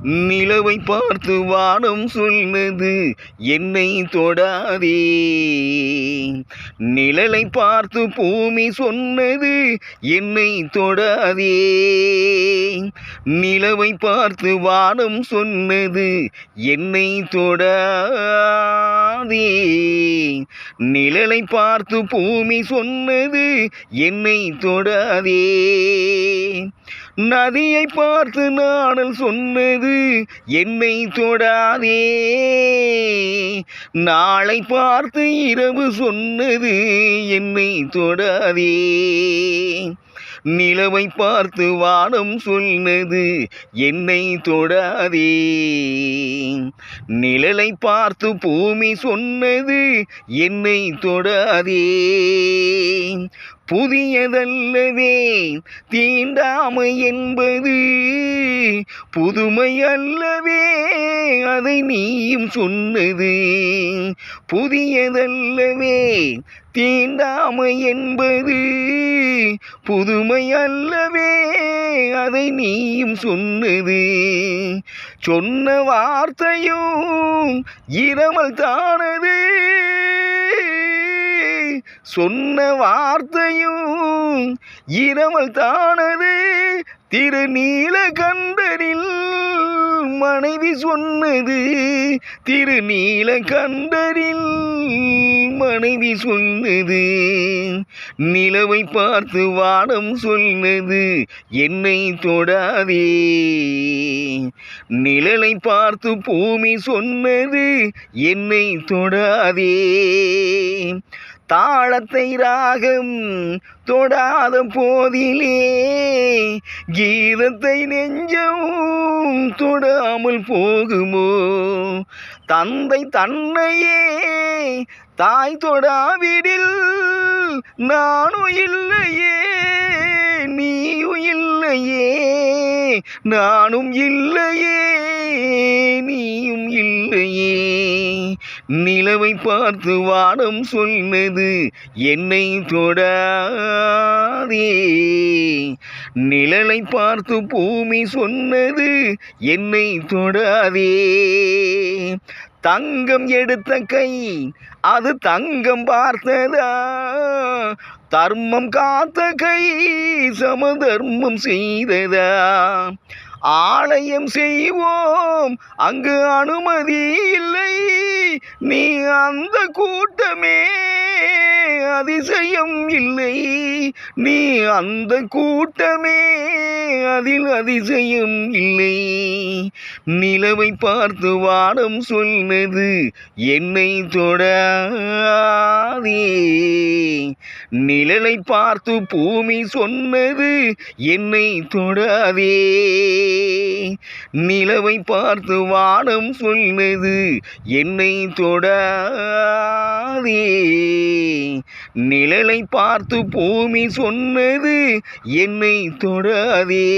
நிலவை பார்த்து வானம் சொன்னது என்னை தொடாதே. நிழலை பார்த்து பூமி சொன்னது என்னை தொடாதே. நிலவை பார்த்து வானம் சொன்னது என்னை தொடாதே. நிழலை பார்த்து பூமி சொன்னது என்னை தொடாதே. நதியை பார்த்து நாடல் சொன்னது என்னை தொடாதே. நாளை பார்த்து இரவு சொன்னது என்னை தொடாதே. நிலவை பார்த்து வானம் சொன்னது என்னை தொடாதே. நிழலை பார்த்து பூமி சொன்னது என்னை தொடாதே. புதியதல்லவே தீண்டாமை என்பது, புதுமை அல்லவே அதை நீயும் சொன்னது. புதியதல்லவே தீண்டாமை என்பது, புதுமை அல்லவே அதை நீயும் சொன்னது. சொன்ன வார்த்தையும் இரமல் தானது. சொன்ன வார்த்தையும் இரமல் தானது. திருநீலகண்டரில் மனைவி சொன்னது. திருநீலகண்டரில் மனைவி சொன்னது. நிலவை பார்த்து வானம் சொன்னது என்னை தொடாதே. நிழலை பார்த்து பூமி சொன்னது என்னை தொடாதே. தாளத்தை ராகம் தொடாத போதிலே கீதத்தை நெஞ்சம் தொடாமல் போகுமோ? தந்தை தன்னையே தாய் தொடாவிடில் நானும் இல்லையே, நீயும் இல்லையே. நானும் இல்லையே, நீயும் இல்லையே. நிலவை பார்த்து வானம் சொன்னது என்னை தொடாதே. நிழலை பார்த்து பூமி சொன்னது என்னை தொடாதே. தங்கம் எடுத்த கை அது தங்கம் பார்த்ததா? தர்மம் காத்த கை சமதர்மம் செய்ததா? ஆலயம் செய்வோம் அங்கு அனுமதி இல்லை. நீ அந்த கூட்டமே அதிசயம் இல்லை. நீ அந்த கூட்டமே அதில் அதிசயம் இல்லை. நிலவை பார்த்து வானம் சொன்னது என்னை தொடாதே. நிழலை பார்த்து பூமி சொன்னது என்னை தொடாதே. நிலவை பார்த்து வானம் சொன்னது என்னை தொடாதே. நிழலை பார்த்து பூமி சொன்னது என்னை தொடாதே.